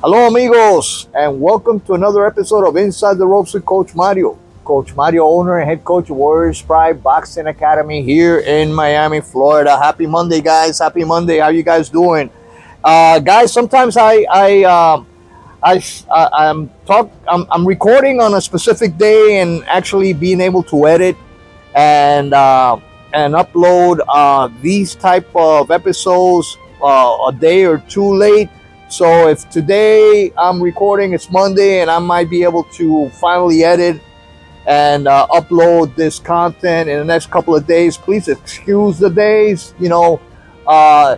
Hello, amigos, and welcome to another episode of Inside the Ropes with Coach Mario. Coach Mario, owner and head coach of Warriors Pride Boxing Academy here in Miami, Florida. Happy Monday, guys! Happy Monday. How you guys doing, guys? Sometimes I'm recording on a specific day and actually being able to edit and upload these type of episodes a day or two late. So if today I'm recording, it's Monday, and I might be able to finally edit and upload this content in the next couple of days. Please excuse the days. Uh,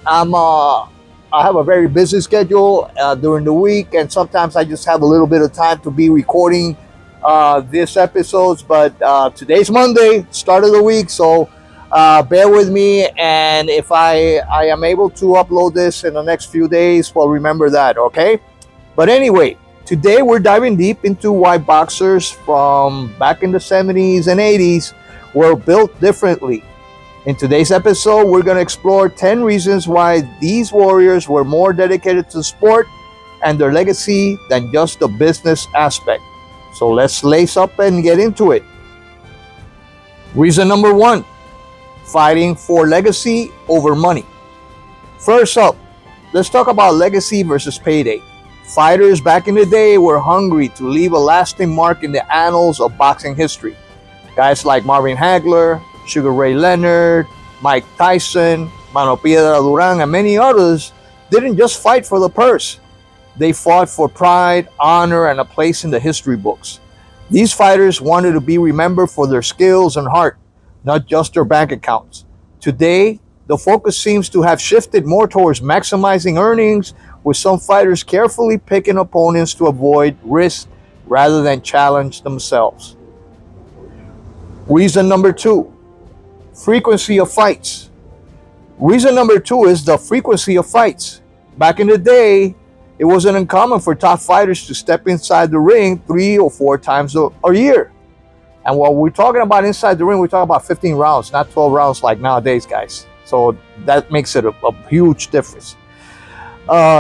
I'm I have a very busy schedule during the week, and sometimes I just have a little bit of time to be recording this episodes. But today's Monday, start of the week, so bear with me. And if I am able to upload this in the next few days, well, remember that, okay? But anyway, today we're diving deep into why boxers from back in the 70s and 80s were built differently. In today's episode, we're going to explore 10 reasons why these warriors were more dedicated to the sport and their legacy than just the business aspect. So let's lace up and get into it. Reason number one, fighting for legacy over money. First up, let's talk about legacy versus payday. Fighters back in the day were hungry to leave a lasting mark in the annals of boxing history. Guys like Marvin Hagler, Sugar Ray Leonard, Mike Tyson, Mano Piedra Duran, and many others didn't just fight for the purse. They fought for pride, honor, and a place in the history books. These fighters wanted to be remembered for their skills and heart, not just their bank accounts. Today, the focus seems to have shifted more towards maximizing earnings, with some fighters carefully picking opponents to avoid risk rather than challenge themselves. Reason number two, frequency of fights. Reason number two is the frequency of fights. Back in the day, it wasn't uncommon for top fighters to step inside the ring 3 or 4 times a year. And while we're talking about inside the ring, we're talking about 15 rounds, not 12 rounds like nowadays, guys. So that makes it a huge difference.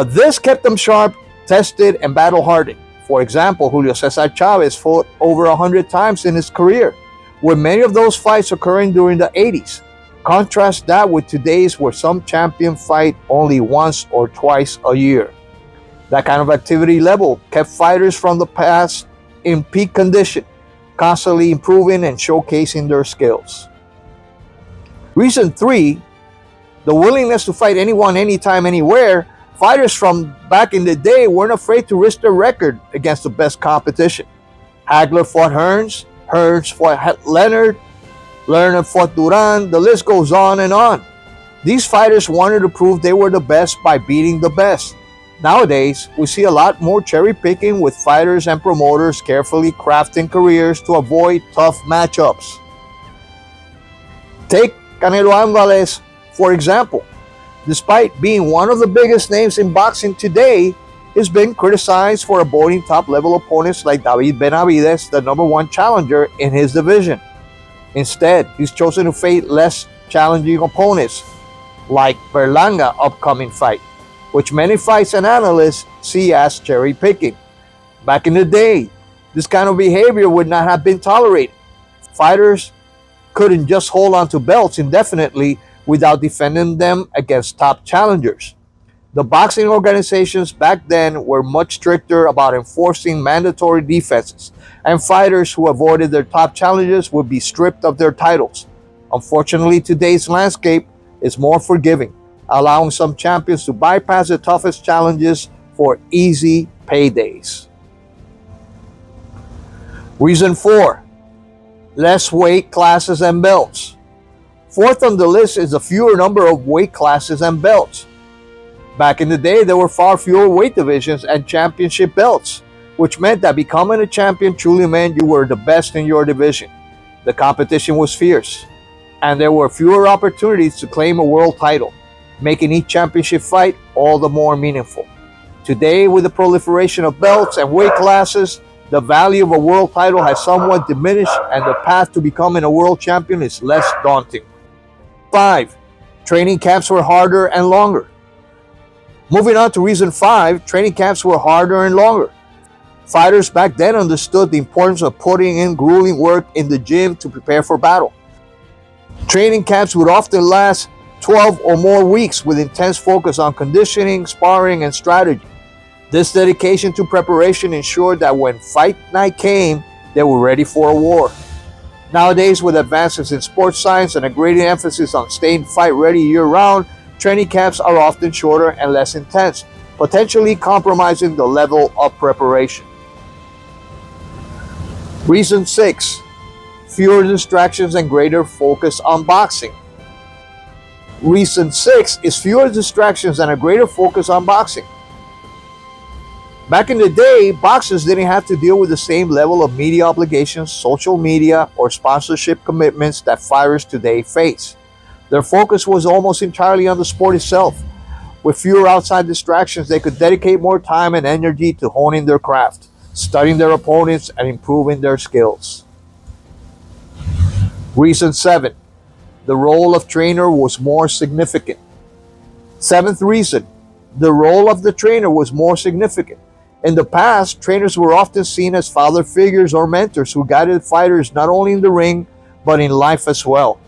This kept them sharp, tested, and battle-hardened. For example, Julio Cesar Chavez fought over 100 times in his career, with many of those fights occurring during the 80s. Contrast that with today's, where some champions fight only once or twice a year. That kind of activity level kept fighters from the past in peak condition, constantly improving and showcasing their skills. Reason 3, the willingness to fight anyone, anytime, anywhere. Fighters from back in the day weren't afraid to risk their record against the best competition. Hagler fought Hearns, Hearns fought Leonard, Leonard fought Duran, the list goes on and on. These fighters wanted to prove they were the best by beating the best. Nowadays, we see a lot more cherry picking, with fighters and promoters carefully crafting careers to avoid tough matchups. Take Canelo Alvarez, for example. Despite being one of the biggest names in boxing today, he's been criticized for avoiding top-level opponents like David Benavidez, the number one challenger in his division. Instead, he's chosen to face less challenging opponents, like Berlanga upcoming fight, which many fights and analysts see as cherry-picking. Back in the day, this kind of behavior would not have been tolerated. Fighters couldn't just hold on to belts indefinitely without defending them against top challengers. The boxing organizations back then were much stricter about enforcing mandatory defenses, and fighters who avoided their top challenges would be stripped of their titles. Unfortunately, today's landscape is more forgiving, allowing some champions to bypass the toughest challenges for easy paydays. Reason 4, less weight classes and belts. Fourth on the list is the fewer number of weight classes and belts. Back in the day, there were far fewer weight divisions and championship belts, which meant that becoming a champion truly meant you were the best in your division. The competition was fierce, and there were fewer opportunities to claim a world title, making each championship fight all the more meaningful. Today, with the proliferation of belts and weight classes, the value of a world title has somewhat diminished, and the path to becoming a world champion is less daunting. 5. Training camps were harder and longer. Moving on to reason 5, training camps were harder and longer. Fighters back then understood the importance of putting in grueling work in the gym to prepare for battle. Training camps would often last 12 or more weeks with intense focus on conditioning, sparring, and strategy. This dedication to preparation ensured that when fight night came, they were ready for a war. Nowadays, with advances in sports science and a greater emphasis on staying fight ready year round, training camps are often shorter and less intense, potentially compromising the level of preparation. Reason 6, fewer distractions and greater focus on boxing. Reason 6 is fewer distractions and a greater focus on boxing. Back in the day, boxers didn't have to deal with the same level of media obligations, social media, or sponsorship commitments that fighters today face. Their focus was almost entirely on the sport itself. With fewer outside distractions, they could dedicate more time and energy to honing their craft, studying their opponents, and improving their skills. Reason 7, the role of trainer was more significant. Seventh reason, the role of the trainer was more significant. In the past, trainers were often seen as father figures or mentors who guided fighters not only in the ring, but in life as well.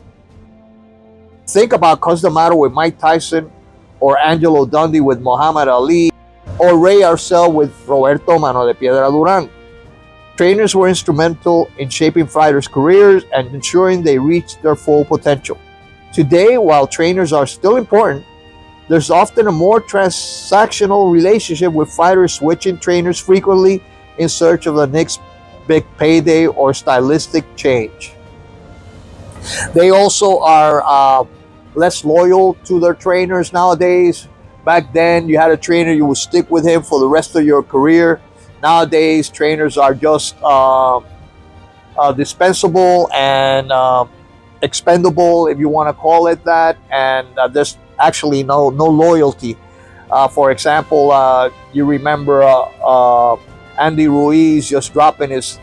Think about Coachmario with Mike Tyson, or Angelo Dundee with Muhammad Ali, or Ray Arcel with Roberto Mano de Piedra Duran. Trainers were instrumental in shaping fighters' careers and ensuring they reached their full potential. Today, while trainers are still important, there's often a more transactional relationship with fighters switching trainers frequently in search of the next big payday or stylistic change. They also are less loyal to their trainers nowadays. Back then, you had a trainer, you would stick with him for the rest of your career. Nowadays, trainers are just dispensable and expendable, if you want to call it that, and there's actually no loyalty. For example, you remember Andy Ruiz just dropping his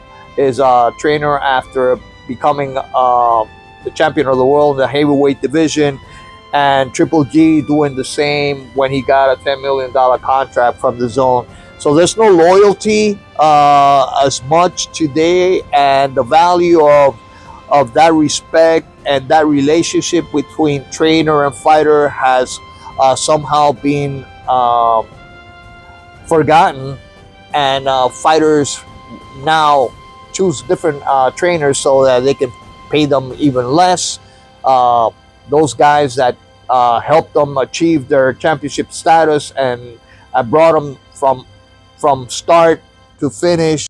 trainer after becoming the champion of the world in the heavyweight division, and Triple G doing the same when he got a $10 million contract from the Zone. So there's no loyalty as much today, and the value of that respect and that relationship between trainer and fighter has somehow been forgotten, and fighters now choose different trainers so that they can pay them even less. Those guys that helped them achieve their championship status and brought them from start to finish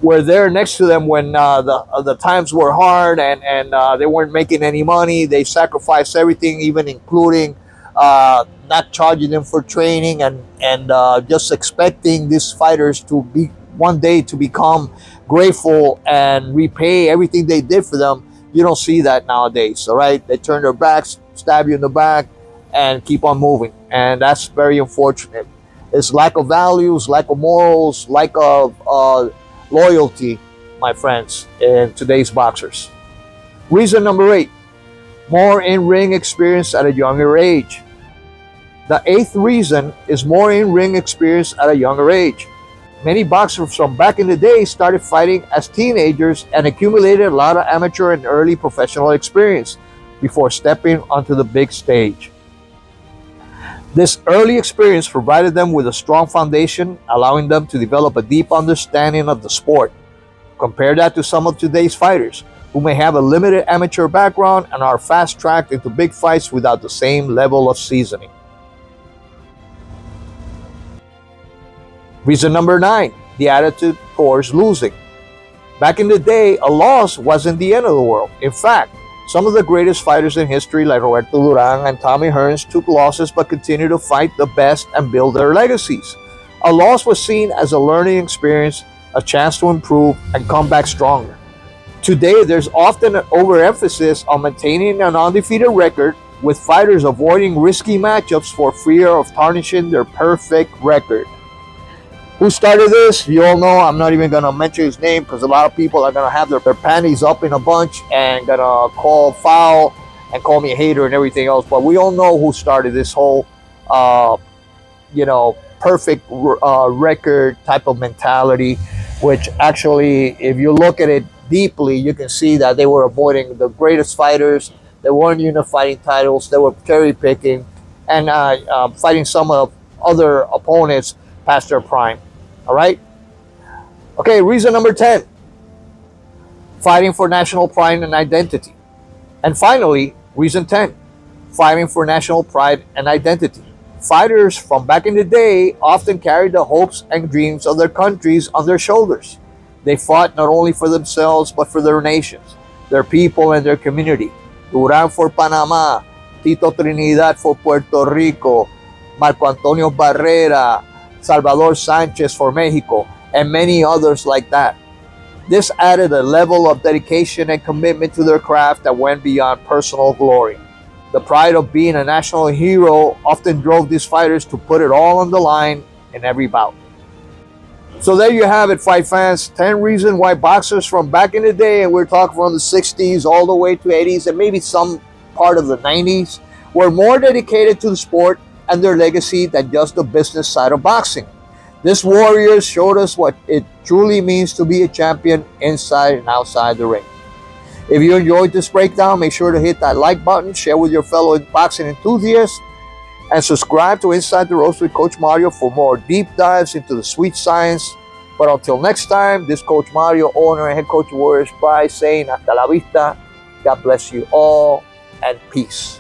were there next to them when the times were hard and they weren't making any money. They sacrificed everything, even including not charging them for training and just expecting these fighters to be one day to become grateful and repay everything they did for them. You don't see that nowadays, all right? They turn their backs, stab you in the back, and keep on moving. And that's very unfortunate. It's lack of values, lack of morals, lack of loyalty, my friends, in today's boxers. Reason number 8, more in-ring experience at a younger age. The 8th reason is more in-ring experience at a younger age. Many boxers from back in the day started fighting as teenagers and accumulated a lot of amateur and early professional experience before stepping onto the big stage. This early experience provided them with a strong foundation, allowing them to develop a deep understanding of the sport. Compare that to some of today's fighters, who may have a limited amateur background and are fast-tracked into big fights without the same level of seasoning. Reason number 9, the attitude towards losing. Back in the day, a loss wasn't the end of the world. In fact, some of the greatest fighters in history, like Roberto Duran and Tommy Hearns, took losses but continued to fight the best and build their legacies. A loss was seen as a learning experience, a chance to improve and come back stronger. Today, there's often an overemphasis on maintaining an undefeated record, with fighters avoiding risky matchups for fear of tarnishing their perfect record. Who started this? You all know. I'm not even going to mention his name because a lot of people are going to have their panties up in a bunch and going to call foul and call me a hater and everything else. But we all know who started this whole perfect record type of mentality, which actually, if you look at it deeply, you can see that they were avoiding the greatest fighters. They weren't unifying titles. They were cherry picking and fighting some of other opponents past their prime. All right. Okay. Reason number 10: fighting for national pride and identity. And finally, reason 10: fighting for national pride and identity. Fighters from back in the day often carried the hopes and dreams of their countries on their shoulders. They fought not only for themselves but for their nations, their people, and their community. Duran for Panama, Tito Trinidad for Puerto Rico, Marco Antonio Barrera, Salvador Sanchez for Mexico, and many others like that. This added a level of dedication and commitment to their craft that went beyond personal glory. The pride of being a national hero often drove these fighters to put it all on the line in every bout. So there you have it, fight fans. 10 reasons why boxers from back in the day, and we're talking from the 60s all the way to 80s and maybe some part of the 90s, were more dedicated to the sport and their legacy than just the business side of boxing. These warriors showed us what it truly means to be a champion inside and outside the ring. If you enjoyed this breakdown, make sure to hit that like button, share with your fellow boxing enthusiasts, and subscribe to Inside the Ropes with Coach Mario for more deep dives into the sweet science. But until next time, this Coach Mario, owner and head coach of Warriors Pride, saying hasta la vista. God bless you all, and peace.